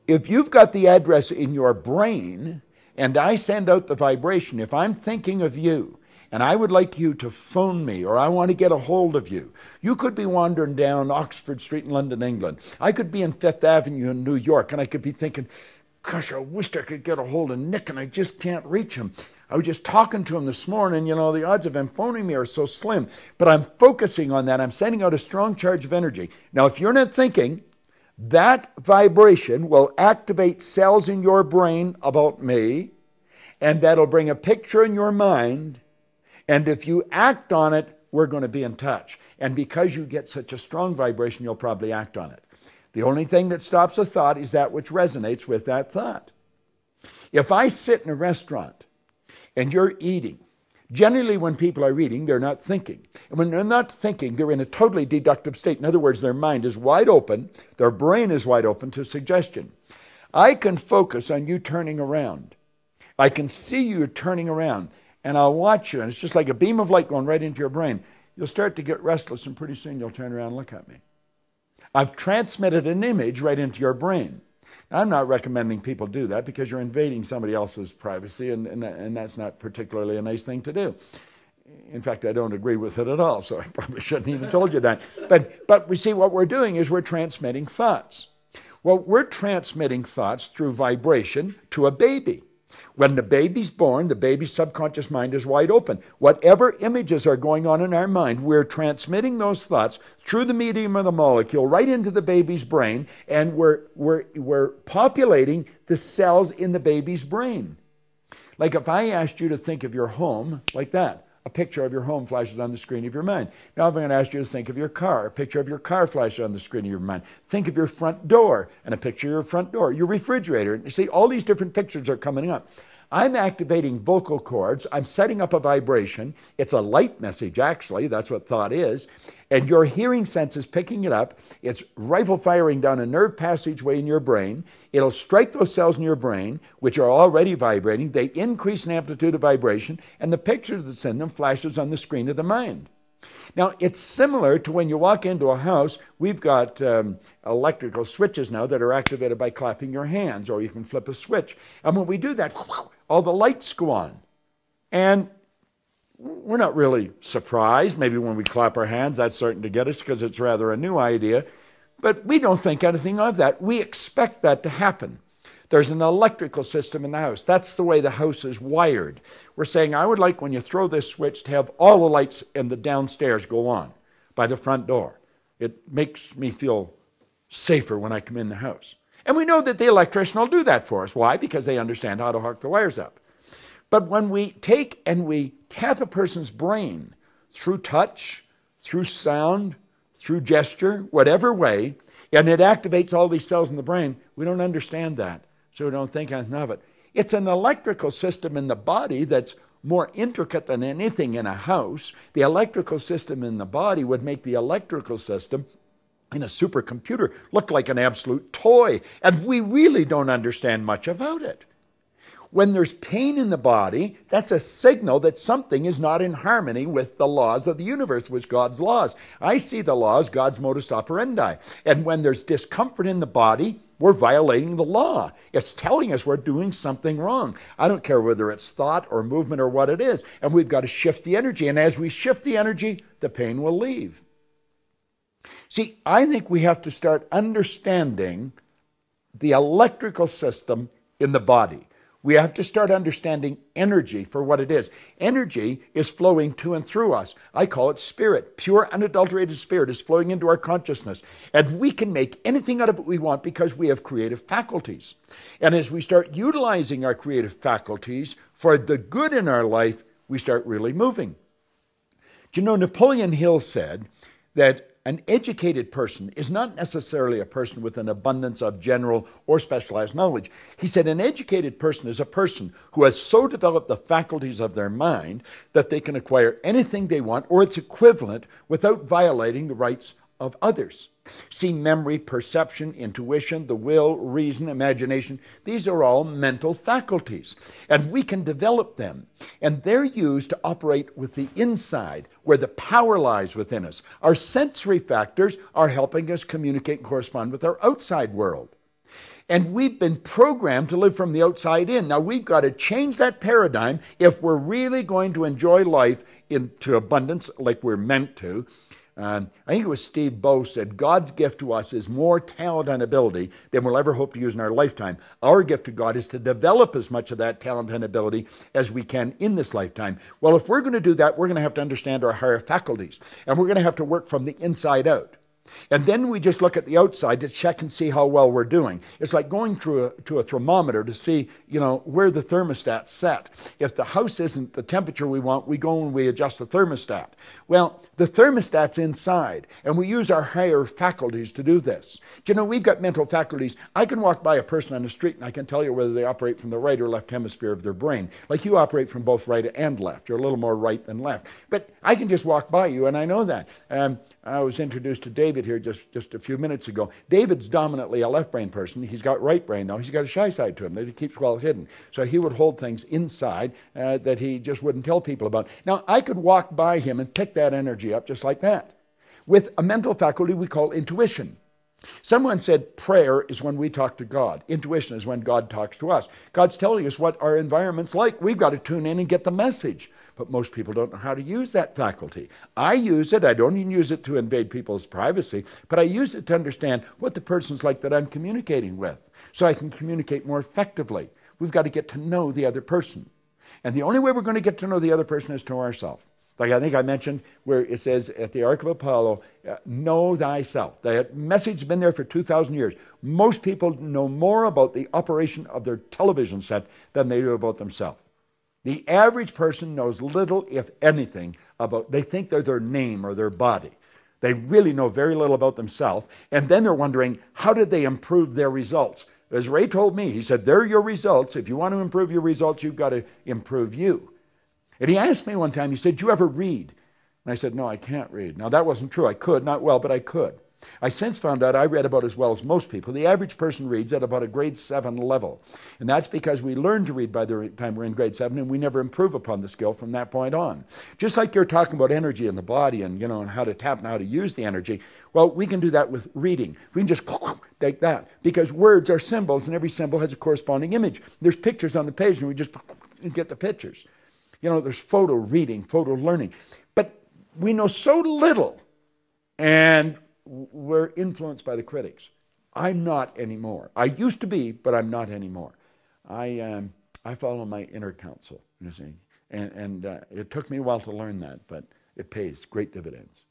if you've got the address in your brain and I send out the vibration, if I'm thinking of you and I would like you to phone me or I want to get a hold of you, you could be wandering down Oxford Street in London, England. I could be in Fifth Avenue in New York and I could be thinking, gosh, I wish I could get a hold of Nick and I just can't reach him. I was just talking to him this morning, you know, the odds of him phoning me are so slim. But I'm focusing on that. I'm sending out a strong charge of energy. Now, if you're not thinking, that vibration will activate cells in your brain about me, and that'll bring a picture in your mind. And if you act on it, we're going to be in touch. And because you get such a strong vibration, you'll probably act on it. The only thing that stops a thought is that which resonates with that thought. If I sit in a restaurant and you're eating, generally when people are eating, they're not thinking. And when they're not thinking, they're in a totally deductive state. In other words, their mind is wide open, their brain is wide open to suggestion. I can focus on you turning around. I can see you turning around, and I'll watch you, and it's just like a beam of light going right into your brain. You'll start to get restless, and pretty soon you'll turn around and look at me. I've transmitted an image right into your brain. Now, I'm not recommending people do that because you're invading somebody else's privacy, and that's not particularly a nice thing to do. In fact, I don't agree with it at all, so I probably shouldn't even told you that. But we see what we're doing is we're transmitting thoughts. Well, we're transmitting thoughts through vibration to a baby. When the baby's born, the baby's subconscious mind is wide open. Whatever images are going on in our mind, we're transmitting those thoughts through the medium of the molecule right into the baby's brain, and we're populating the cells in the baby's brain. Like if I asked you to think of your home like that, a picture of your home flashes on the screen of your mind. Now if I'm going to ask you to think of your car, a picture of your car flashes on the screen of your mind. Think of your front door and a picture of your front door, your refrigerator. You see, all these different pictures are coming up. I'm activating vocal cords. I'm setting up a vibration. It's a light message, actually. That's what thought is. And your hearing sense is picking it up. It's rifle firing down a nerve passageway in your brain. It'll strike those cells in your brain, which are already vibrating. They increase in amplitude of vibration, and the picture that's in them flashes on the screen of the mind. Now, it's similar to when you walk into a house. We've got electrical switches now that are activated by clapping your hands, or you can flip a switch. And when we do that, all the lights go on. And we're not really surprised. Maybe when we clap our hands, that's starting to get us because it's rather a new idea. But we don't think anything of that. We expect that to happen. There's an electrical system in the house. That's the way the house is wired. We're saying, I would like when you throw this switch to have all the lights in the downstairs go on by the front door. It makes me feel safer when I come in the house. And we know that the electrician will do that for us. Why? Because they understand how to hook the wires up. But when we take and we tap a person's brain through touch, through sound, through gesture, whatever way, and it activates all these cells in the brain, we don't understand that. So we don't think anything of it. It's an electrical system in the body that's more intricate than anything in a house. The electrical system in the body would make the electrical system in a supercomputer look like an absolute toy. And we really don't understand much about it. When there's pain in the body, that's a signal that something is not in harmony with the laws of the universe, with God's laws. I see the laws, God's modus operandi. And when there's discomfort in the body, we're violating the law. It's telling us we're doing something wrong. I don't care whether it's thought or movement or what it is. And we've got to shift the energy. And as we shift the energy, the pain will leave. See, I think we have to start understanding the electrical system in the body. We have to start understanding energy for what it is. Energy is flowing to and through us. I call it spirit. Pure, unadulterated spirit is flowing into our consciousness. And we can make anything out of it we want because we have creative faculties. And as we start utilizing our creative faculties for the good in our life, we start really moving. Do you know, Napoleon Hill said that an educated person is not necessarily a person with an abundance of general or specialized knowledge. He said an educated person is a person who has so developed the faculties of their mind that they can acquire anything they want or its equivalent without violating the rights of others. See, memory, perception, intuition, the will, reason, imagination, these are all mental faculties. And we can develop them. And they're used to operate with the inside, where the power lies within us. Our sensory factors are helping us communicate and correspond with our outside world. And we've been programmed to live from the outside in. Now we've got to change that paradigm if we're really going to enjoy life into abundance like we're meant to. I think it was Steve Bowe said, God's gift to us is more talent and ability than we'll ever hope to use in our lifetime. Our gift to God is to develop as much of that talent and ability as we can in this lifetime. Well, if we're going to do that, we're going to have to understand our higher faculties, and we're going to have to work from the inside out. And then we just look at the outside to check and see how well we're doing. It's like going to a thermometer to see, where the thermostat's set. If the house isn't the temperature we want, we go and we adjust the thermostat. Well, the thermostat's inside, and we use our higher faculties to do this. Do you know, we've got mental faculties. I can walk by a person on the street, and I can tell you whether they operate from the right or left hemisphere of their brain. Like you operate from both right and left. You're a little more right than left. But I can just walk by you, and I know that. I was introduced to David here just a few minutes ago. David's dominantly a left brain person. He's got right brain, though. He's got a shy side to him that he keeps well hidden. So he would hold things inside that he just wouldn't tell people about. Now, I could walk by him and pick that energy up just like that. With a mental faculty we call intuition. Someone said prayer is when we talk to God. Intuition is when God talks to us. God's telling us what our environment's like. We've got to tune in and get the message. But most people don't know how to use that faculty. I use it. I don't even use it to invade people's privacy, but I use it to understand what the person's like that I'm communicating with, so I can communicate more effectively. We've got to get to know the other person. And the only way we're going to get to know the other person is to ourselves. Like I think I mentioned where it says at the Ark of Apollo, know thyself. That message has been there for 2,000 years. Most people know more about the operation of their television set than they do about themselves. The average person knows little, if anything, they think they're their name or their body. They really know very little about themselves. And then they're wondering, how did they improve their results? As Ray told me, he said, they're your results. If you want to improve your results, you've got to improve you. And he asked me one time, he said, do you ever read? And I said, no, I can't read. Now, that wasn't true. I could, not well, but I could. I since found out I read about as well as most people. The average person reads at about a grade 7 level. And that's because we learn to read by the time we're in grade 7, and we never improve upon the skill from that point on. Just like you're talking about energy in the body and, and how to tap and how to use the energy, well, we can do that with reading. We can just take that, because words are symbols, and every symbol has a corresponding image. There's pictures on the page, and we just get the pictures. There's photo reading, photo learning. But we know so little, and we're influenced by the critics. I'm not anymore. I used to be, but I'm not anymore. I follow my inner counsel, and it took me a while to learn that, but it pays great dividends.